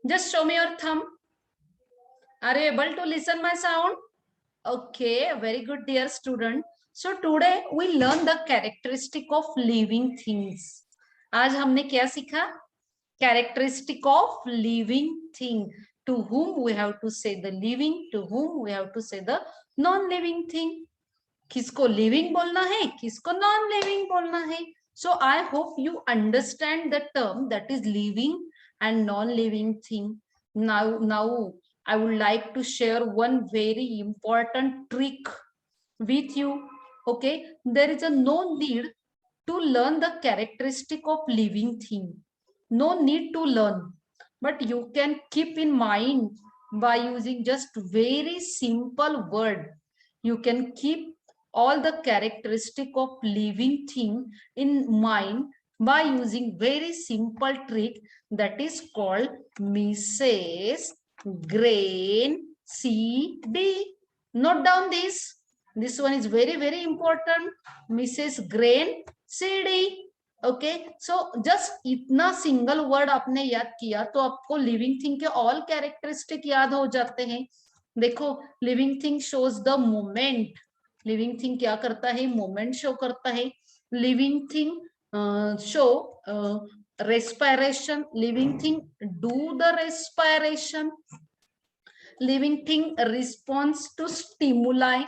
Just show me your thumb. Are you able to listen my sound? Okay, very good, dear student. So today we learn the characteristic of living things. आज हमने क्या सीखा? Characteristic of living thing. To whom we have to say the living, to whom we have to say the non-living thing. किसको living बोलना है, किसको non-living बोलना है. So I hope you understand the term that is living and non-living thing. Now I would like to share one very important trick with you. Okay, there is no need to learn the characteristic of living thing. No need to learn, but you can keep in mind by using just very simple word. You can keep all the characteristic of living thing in mind by using very simple trick that is called Mrs. Grain CD. Note down this. This one is very important. Mrs. Grain CD. Okay so just इतना single word आपने याद किया तो आपको living thing के all characteristic याद हो जाते हैं. देखो living thing shows the moment. Living thing क्या करता है? मोमेंट शो करता है. Living thing show respiration. Living thing do the respiration. Living thing response to stimuli.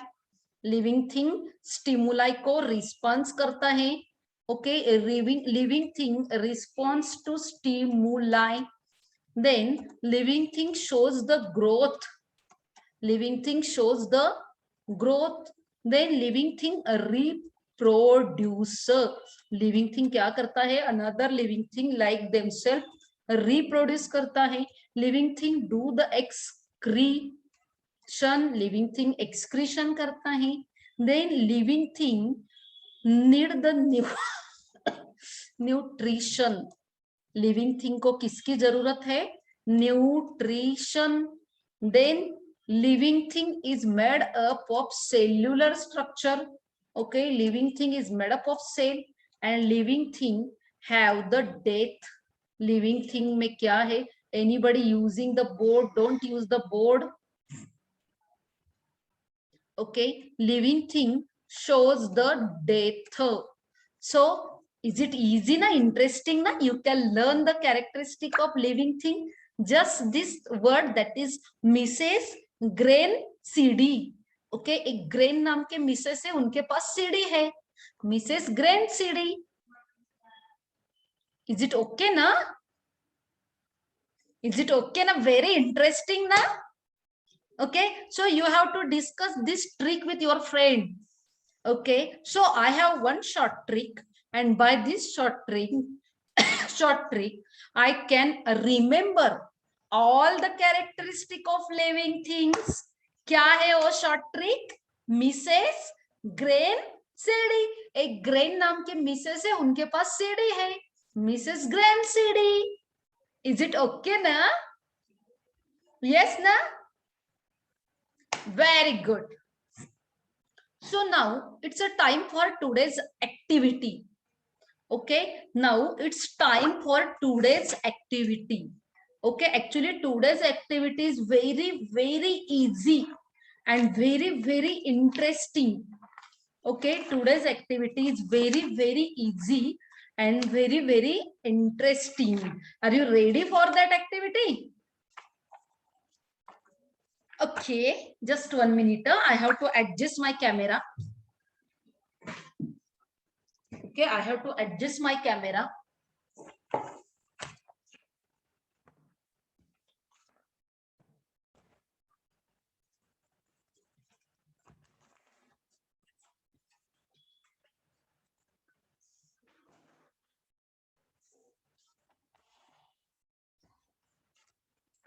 Living thing stimuli को रिस्पॉन्स करता है. Okay, living thing responds to stimuli. Then living thing shows the growth. Living thing shows the growth. Then living thing reproduce. Living thing क्या करता है? Another living thing like themselves reproduce करता है. Living thing do the excretion. Living thing excretion करता है. Then living thing need the nutrition. Living thing को किसकी जरूरत है? Nutrition. Then living thing is made up of cellular structure. Okay living thing is made up of cell and living thing have the death. Living thing में क्या है? Anybody using the board? Don't use the board. Okay living thing shows the death. So is it easy na, interesting na? You can learn the characteristic of living thing. Just this word that is Mrs. Grain CD. Okay, एक grain नाम के Mrs है, उनके पास CD है. Mrs grain CD. Is it okay na? Is it okay na? Very interesting na? Okay, so you have to discuss this trick with your friend. Okay, so I have one short trick, and by this short trick I can remember all the characteristic of living things. क्या है वो short trick? Mrs grain CD. एक grain नाम के Mrs है, उनके पास CD है. Mrs grain CD. Is it okay ना? Yes ना? Very good. So now it's a time for today's activity. Okay, now it's time for today's activity. Okay, actually today's activity is very easy and very interesting. Okay, today's activity is very easy and very interesting. Are you ready for that activity? Okay, just 1 minute. I have to adjust my camera. Okay, I have to adjust my camera.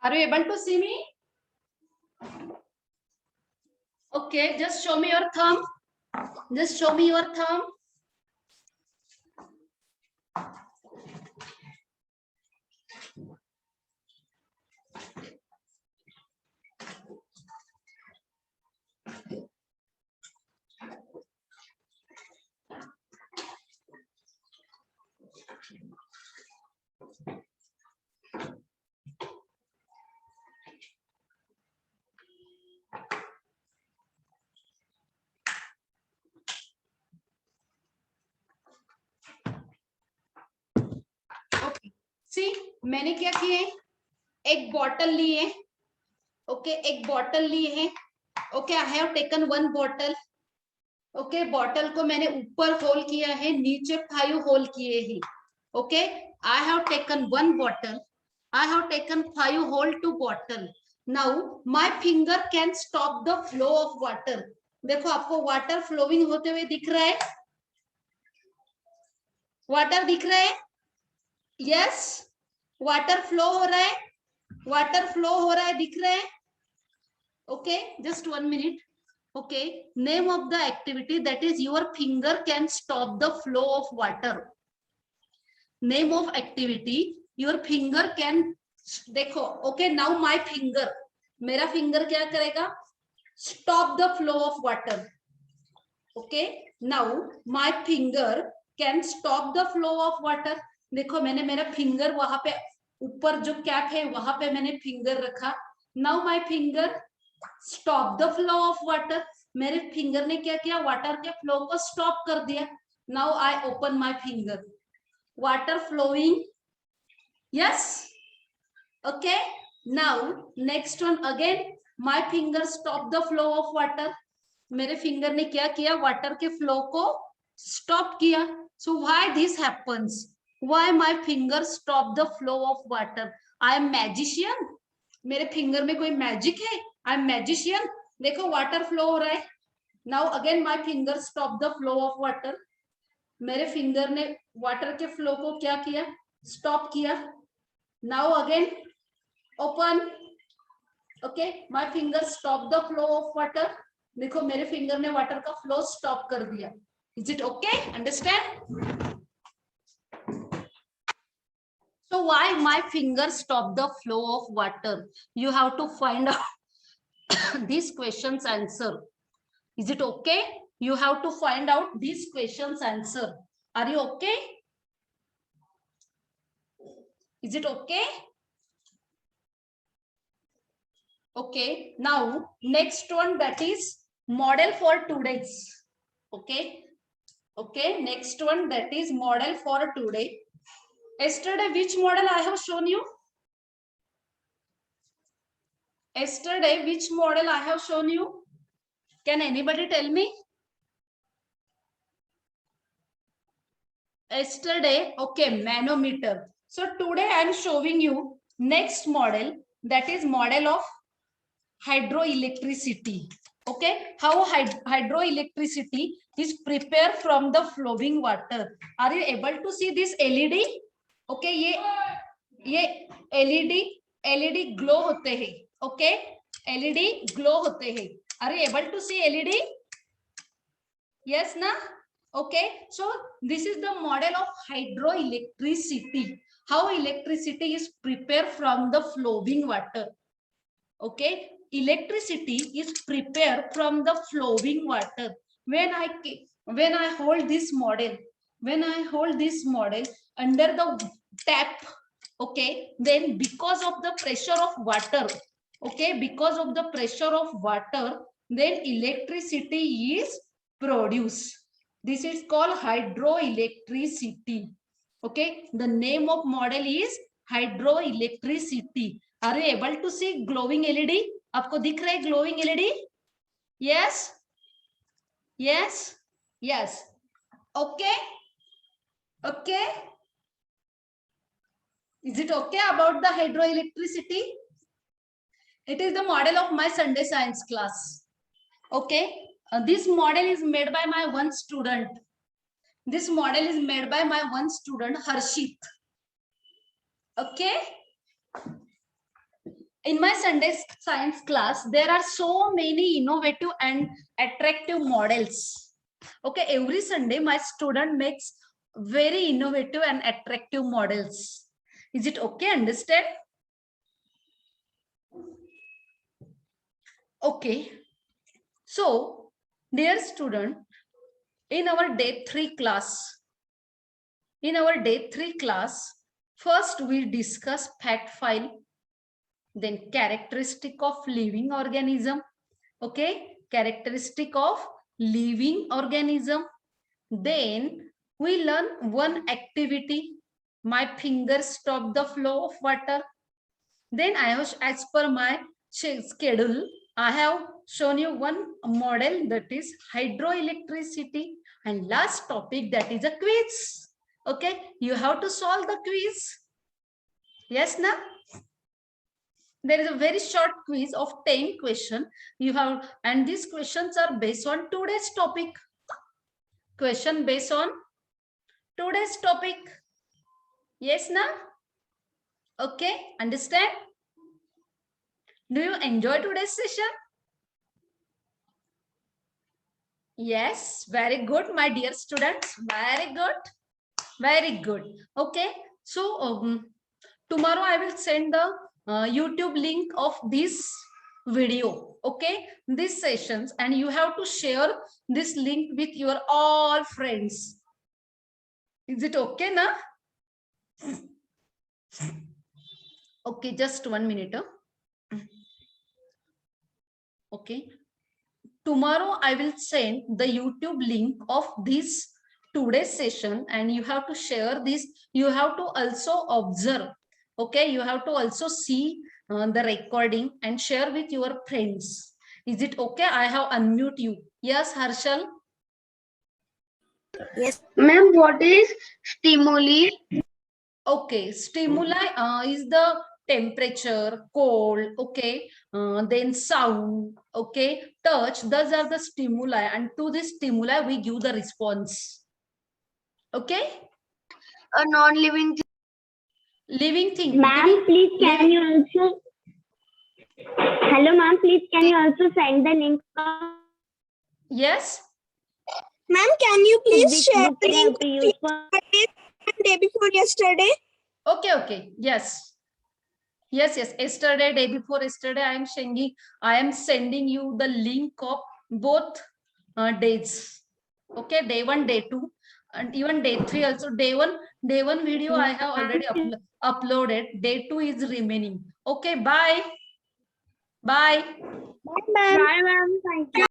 Are you able to see me? Okay, just show me your thumb. Just show me your thumb. सी मैंने क्या किए, एक bottle लिए, okay एक bottle लिए हैं, okay I have taken one bottle, okay bottle को मैंने ऊपर होल किया है, नीचे 5 होल किए हैं, okay I have taken one bottle, I have taken 5 hole to bottle, now my finger can stop the flow of water. देखो आपको वाटर फ्लोइंग होते हुए दिख रहा है, वाटर दिख रहा है, यस वाटर फ्लो हो रहा है, वाटर फ्लो हो रहा है, दिख रहा है, okay just 1 minute, okay name of the activity that is your finger can stop the flow of water, name of activity your finger can, देखो okay now my finger, मेरा फिंगर क्या करेगा, stop the flow of water, okay now my finger can stop the flow of water। देखो मैंने मेरा finger वहां पे ऊपर जो कैप है वहां पे मैंने फिंगर रखा, now my finger stop the flow of water, मेरे फिंगर ने क्या किया, वाटर के फ्लो को स्टॉप कर दिया, now I open my finger, water flowing, yes okay now next one again, my finger stop the flow of water, मेरे finger ने क्या किया, वाटर के फ्लो को स्टॉप किया, so why this happens, why my finger stop the flow of water, I am magician, मेरे finger में कोई मैजिक है, आई एम मैजिशियन, देखो वाटर फ्लो हो रहा है, now again my finger stop the flow of water, मेरे finger ने वाटर के फ्लो को क्या किया, स्टॉप किया, now again open, okay my finger stop the flow of water, देखो मेरे फिंगर ने वाटर का फ्लो स्टॉप कर दिया, is it okay understand, so why my finger stop the flow of water, you have to find out this question's answer, is it okay, you have to find out this question's answer, are you okay, is it okay, okay now next one that is model for today's, okay okay next one that is model for today, yesterday which model I have shown you, yesterday which model I have shown you, can anybody tell me, yesterday okay manometer, so today I am showing you next model, that is model of hydroelectricity, okay how hydroelectricity is prepared from the flowing water, are you able to see this led, okay ये led glow होते हैं, okay led glow होते हैं, are you able to see led, yes na, okay so this is the model of hydroelectricity, how electricity is prepared from the flowing water, okay electricity is prepared from the flowing water, when I hold this model, when I hold this model under the tap, okay then because of the pressure of water, okay because of the pressure of water then electricity is produced, this is called hydroelectricity, okay the name of model is hydroelectricity, are you able to see glowing led, आपको दिख रहा है glowing led, yes yes yes okay okay is it okay about the hydroelectricity, it is the model of my Sunday science class, okay this model is made by my one student, this model is made by my one student Harshit, okay in my Sunday science class there are so many innovative and attractive models, okay every Sunday my student makes very innovative and attractive models, is it okay understand, okay so dear student, in our day 3 class, in our day 3 class first we discuss fact file, then characteristic of living organism, okay characteristic of living organism, then we learn one activity, My fingers stop the flow of water. Then I have, as per my schedule, I have shown you one model, that is hydroelectricity, and last topic, that is a quiz. Okay, you have to solve the quiz. Yes, na? There is a very short quiz of 10 questions you have, and these questions are based on today's topic. Question based on today's topic. Yes, na? Okay, understand? Do you enjoy today's session? Yes, very good, my dear students. Very good. Very good. Okay, so tomorrow I will send the YouTube link of this video. Okay, these sessions, and you have to share this link with your all friends. Is it okay, na? Okay, just 1 minute. Okay. Tomorrow I will send the YouTube link of this today's session, and you have to share this. You have to also observe. Okay, you have to also see the recording and share with your friends. Is it okay? I have unmute you. Yes, Harshal. Yes, ma'am. What is stimuli? Okay, stimuli is the temperature, cold, okay, then sound, okay, touch. Those are the stimuli, and to this stimuli we give the response. Okay, A non-living thing. living thing. Ma'am, please can you also... Hello, ma'am, please can you also send the link of Yes. Ma'am, can you please which share book the we have link to use for... day before yesterday? Okay, okay. Yes. Yes, yes. Yesterday, day before yesterday, I am sending you the link of both days. Okay, day 1, day 2, and even day 3 also. Day one video I have already uploaded. Day 2 is remaining. Okay, bye. Bye. Bye, ma'am. Bye, ma'am. Thank you.